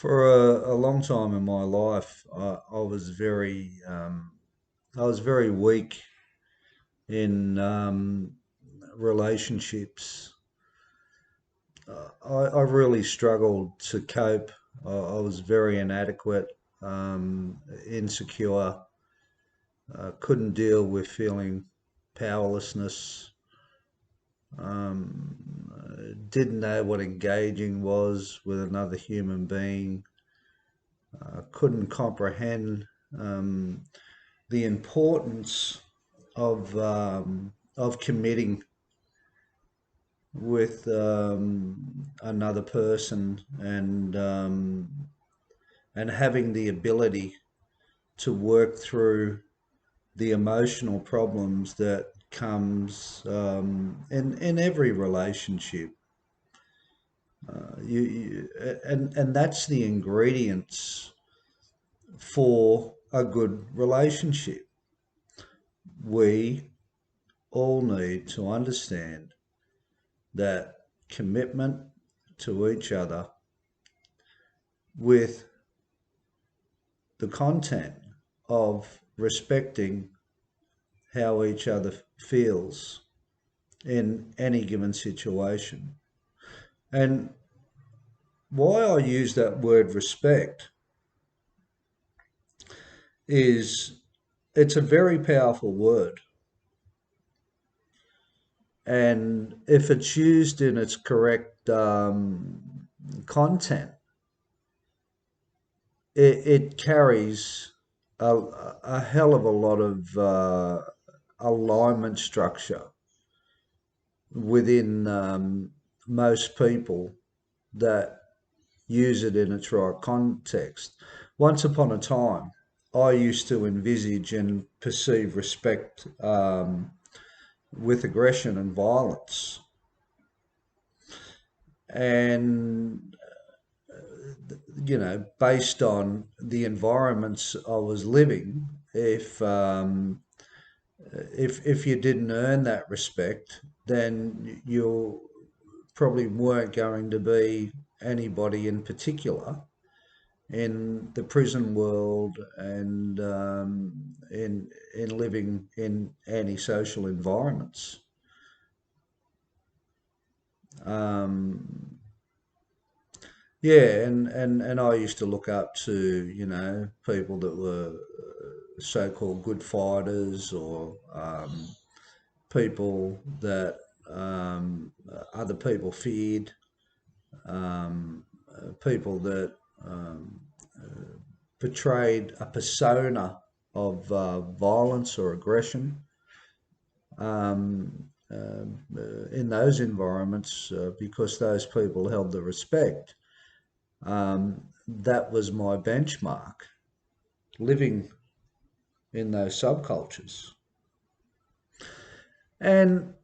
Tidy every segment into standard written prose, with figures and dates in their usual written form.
For a long time in my life, I was very weak in relationships. I really struggled to cope. I was very inadequate, insecure. Couldn't deal with feeling powerlessness. Didn't know what engaging was with another human being. Couldn't comprehend um, the importance of committing with another person and having the ability to work through the emotional problems that comes in every relationship. And that's the ingredients for a good relationship. We all need to understand that commitment to each other with the content of respecting how each other feels in any given situation. And why I use that word respect is it's a very powerful word. And if it's used in its correct content, it carries a hell of a lot of alignment structure within most people that use it in its right context. Once upon a time, I used to envisage and perceive respect with aggression and violence. And, based on the environments I was living, if you didn't earn that respect, then you probably weren't going to be anybody in particular in the prison world and in living in antisocial environments. Um, yeah, and I used to look up to people that were so-called good fighters or people that other people feared, people that um, portrayed a persona of violence or aggression. In those environments, because those people held the respect, that was my benchmark, living in those subcultures. And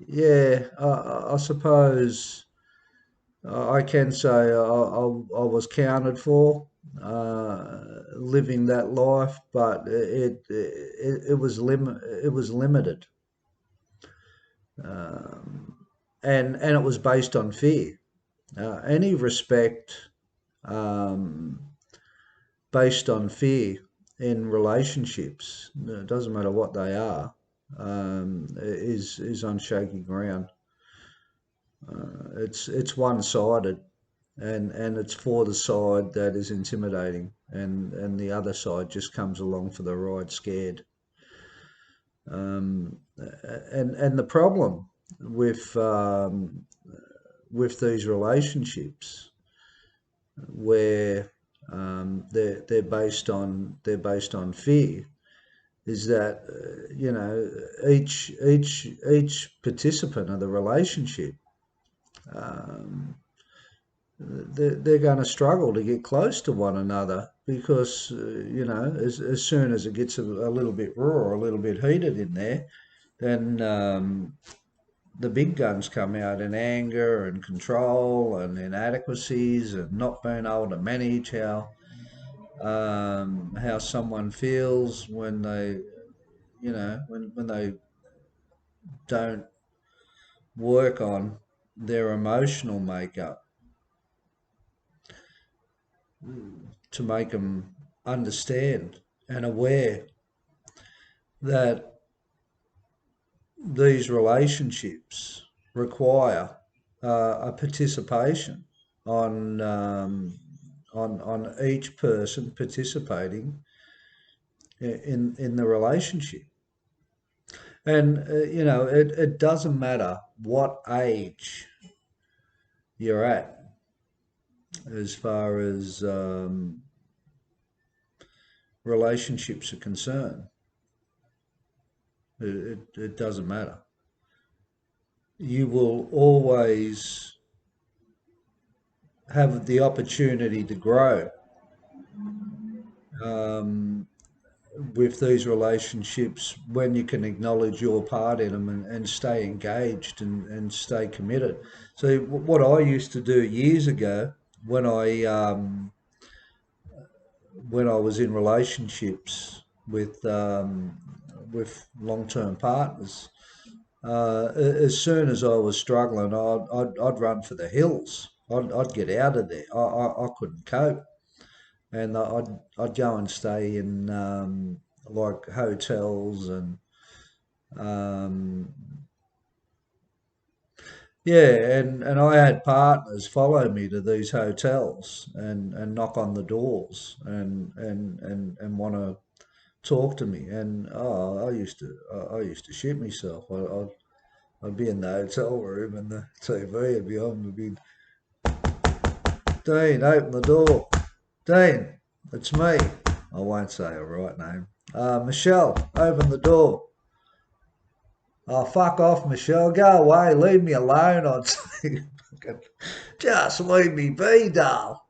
yeah, I suppose I can say I was counted for living that life, but it was limited, and it was based on fear. Any respect um, based on fear in relationships, it doesn't matter what they are, is on shaky ground. It's one sided, and it's for the side that is intimidating, and the other side just comes along for the ride scared. And the problem with these relationships where they're based on fear is that each participant of the relationship, um, they're going to struggle to get close to one another because as soon as it gets a little bit raw or a little bit heated in there, then the big guns come out in anger and control and inadequacies and not being able to manage how someone feels when they when they don't work on their emotional makeup. to make them understand and aware that these relationships require a participation on on each person participating in the relationship. And it doesn't matter what age you're at as far as relationships are concerned. It doesn't matter. You will always have the opportunity to grow um, with these relationships when you can acknowledge your part in them and stay engaged and stay committed. So what I used to do years ago when I was in relationships with long-term partners, as soon as I was struggling, I'd run for the hills. I'd get out of there. I couldn't cope, and I'd go and stay in like hotels and um, yeah, and I had partners follow me to these hotels and knock on the doors and want to talk to me. And I used to shit myself. I'd be in the hotel room and the TV would be on. Would be, Dean, open the door. Dean, it's me. I won't say her right name. Michelle, open the door. Oh, fuck off, Michelle. Go away. Leave me alone. I'd say, just leave me be, doll.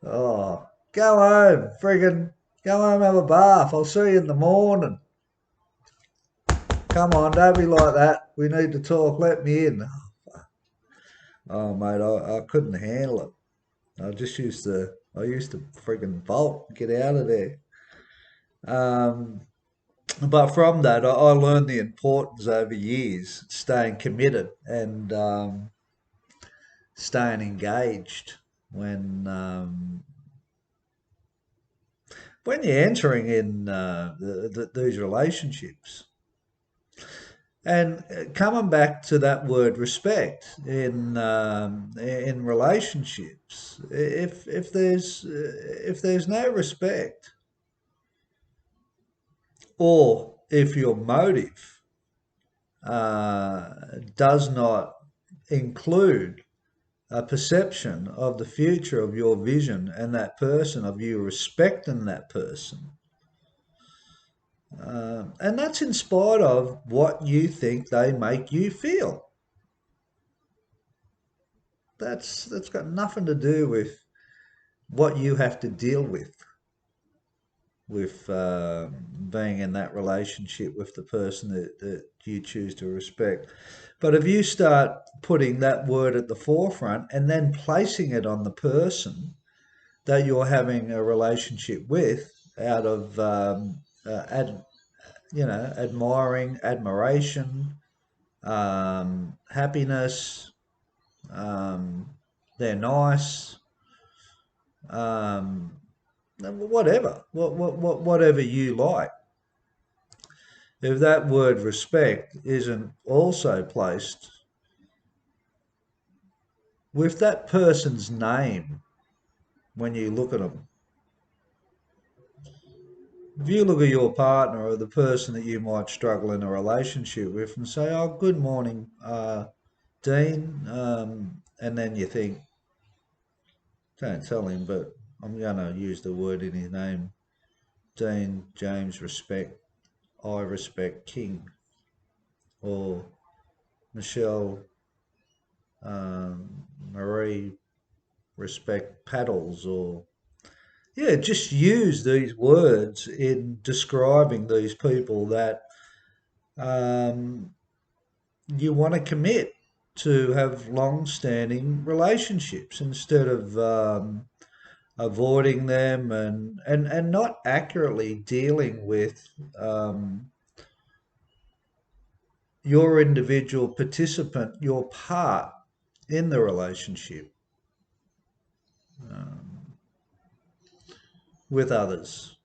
Oh, go home. Friggin' go home, have a bath. I'll see you in the morning. Come on, don't be like that. We need to talk. Let me in. Oh, mate, I couldn't handle it. I used to friggin' bolt, get out of there. Um, but from that, I learned the importance over years, staying committed and staying engaged when you're entering in these relationships. And coming back to that word respect in relationships, if there's no respect, or if your motive does not include a perception of the future of your vision and that person, of you respecting that person, and that's in spite of what you think they make you feel. That's got nothing to do with what you have to deal with being in that relationship with the person that you choose to respect. But if you start putting that word at the forefront and then placing it on the person that you're having a relationship with out of admiring, admiration, happiness, um, they're nice, um, whatever, whatever you like. If that word respect isn't also placed with that person's name when you look at them, if you look at your partner or the person that you might struggle in a relationship with and say, "Oh, good morning, Dean," and then you think, don't tell him, but I'm going to use the word in his name, Dean James Respect, I Respect King, or Michelle Marie Respect Paddles, or yeah, just use these words in describing these people that um, you want to commit to have long-standing relationships instead of avoiding them and not accurately dealing with your individual participant, your part in the relationship. Um, with others,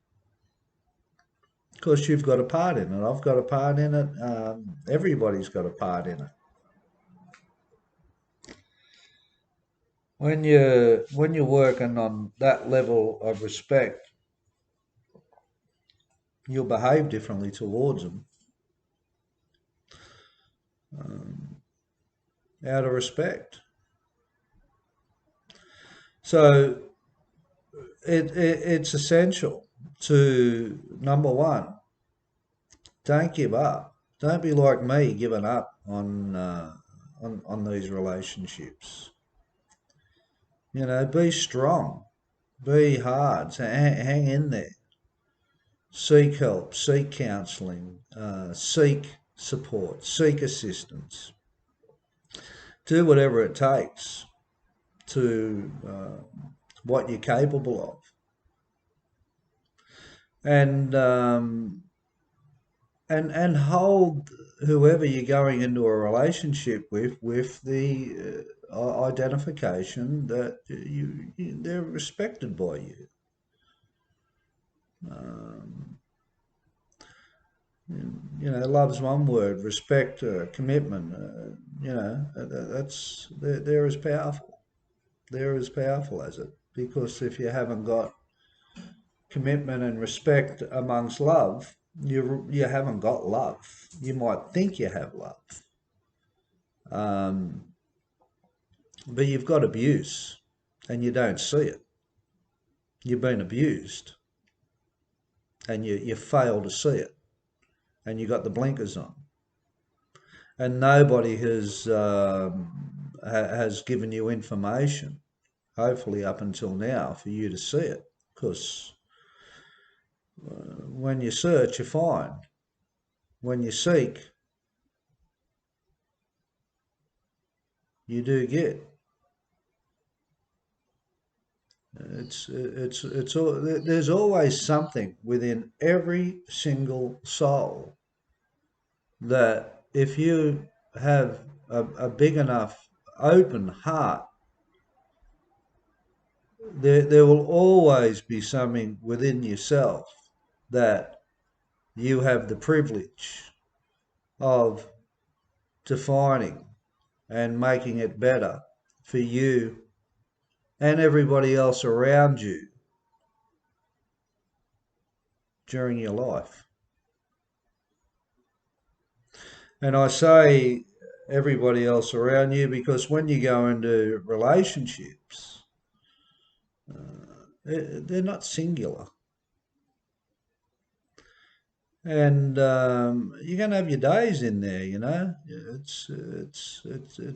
because you've got a part in it. I've got a part in it. Everybody's got a part in it. When you're working on that level of respect, you'll behave differently towards them, um, out of respect. So it's essential to, number one, don't give up. Don't be like me, giving up on these relationships. Be strong, be hard, so hang in there. Seek help, seek counselling, seek support, seek assistance. Do whatever it takes to what you're capable of, and hold whoever you're going into a relationship with the identification that they're respected by you. Um, Love's one word. Respect, commitment. They're as powerful. They're as powerful as it, because if you haven't got commitment and respect amongst love, you haven't got love. You might think you have love, um, but you've got abuse, and you don't see it. You've been abused, and you fail to see it, and you got the blinkers on, and nobody has given you information, hopefully up until now, for you to see it, because when you search, you find. When you seek, you do get. There's always something within every single soul that, if you have a big enough open heart, there will always be something within yourself that you have the privilege of defining and making it better for you and everybody else around you during your life. And I say everybody else around you because when you go into relationships, they're not singular. And you're going to have your days in there, it's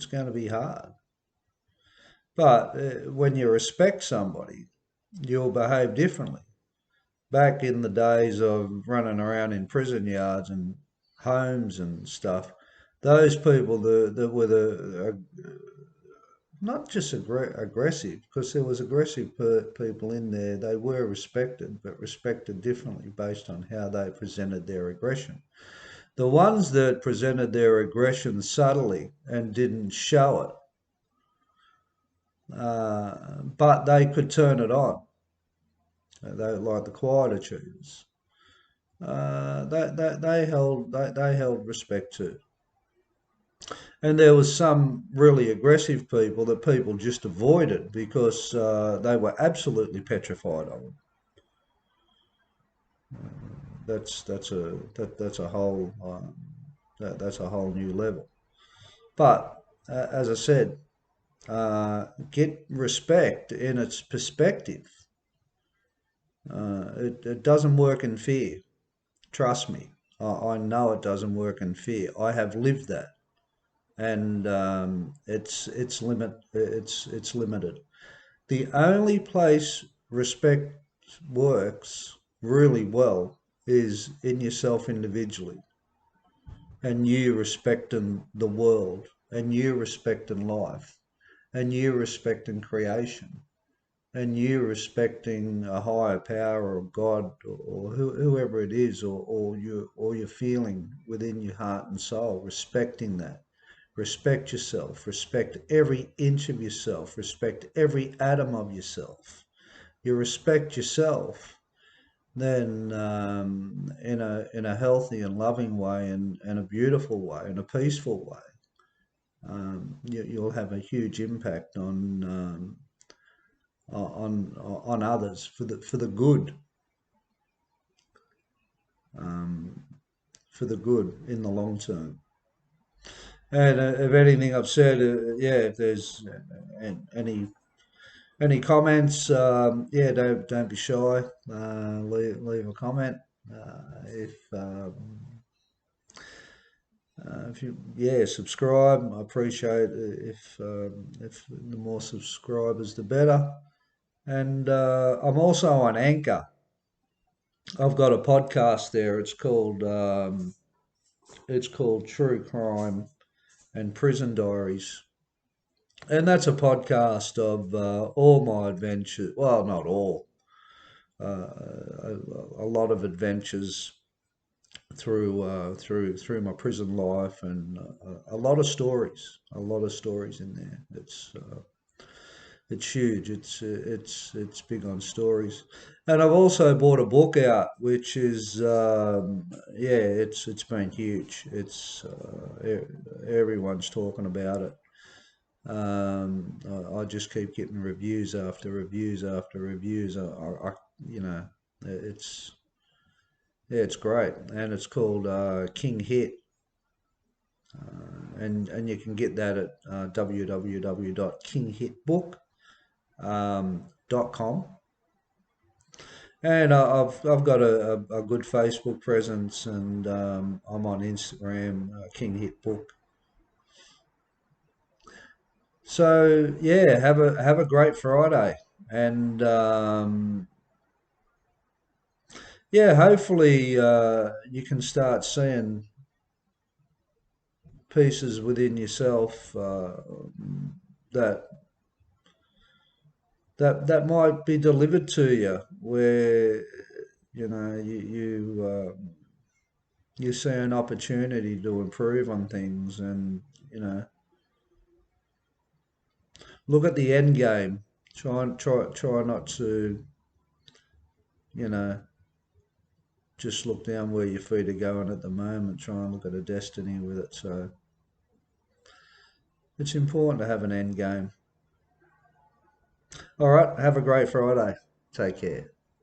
going to be hard. But when you respect somebody, you'll behave differently. Back in the days of running around in prison yards and homes and stuff, those people that were not just aggressive, because there was aggressive people in there, they were respected, but respected differently based on how they presented their aggression. The ones that presented their aggression subtly and didn't show it, but they could turn it on, they like the quiet achievers. They held respect too. And there was some really aggressive people that people just avoided because they were absolutely petrified of them. That's a whole that's a whole new level. But as I said, get respect in its perspective. It doesn't work in fear. Trust me, I know it doesn't work in fear. I have lived that, and it's limited. The only place respect works really well is in yourself individually, and you respecting the world, and you respecting life, and you respecting creation, and you respecting a higher power or God or whoever it is, or your feeling within your heart and soul, respecting that. Respect yourself, respect every inch of yourself, respect every atom of yourself. You respect yourself, then in a healthy and loving way and a beautiful way and a peaceful way, you'll have a huge impact on others for the good, um, for the good in the long term. And if anything I've said, yeah, if there's any comments, yeah, don't be shy. Leave a comment. If you, yeah, subscribe. I appreciate it. If the more subscribers, the better. And I'm also on Anchor. I've got a podcast there. It's called True Crime and Prison Diaries, and that's a podcast of all my adventures. Well, not all, a lot of adventures through my prison life, and a lot of stories in there. It's huge. It's big on stories, and I've also bought a book out, which is yeah, it's been huge. Everyone's talking about it. I just keep getting reviews after reviews after reviews. You know, it's yeah, it's great, and it's called King Hit, and you can get that at www.kinghitbook.com. And I've got a good Facebook presence, and I'm on Instagram, King Hit Book. So yeah, have a great Friday, and yeah, hopefully you can start seeing pieces within yourself that that might be delivered to you, where you know you see an opportunity to improve on things, and you know look at the end game. Try not to you know just look down where your feet are going at the moment. Try and look at a destiny with it. So it's important to have an end game. All right, have a great Friday. Take care.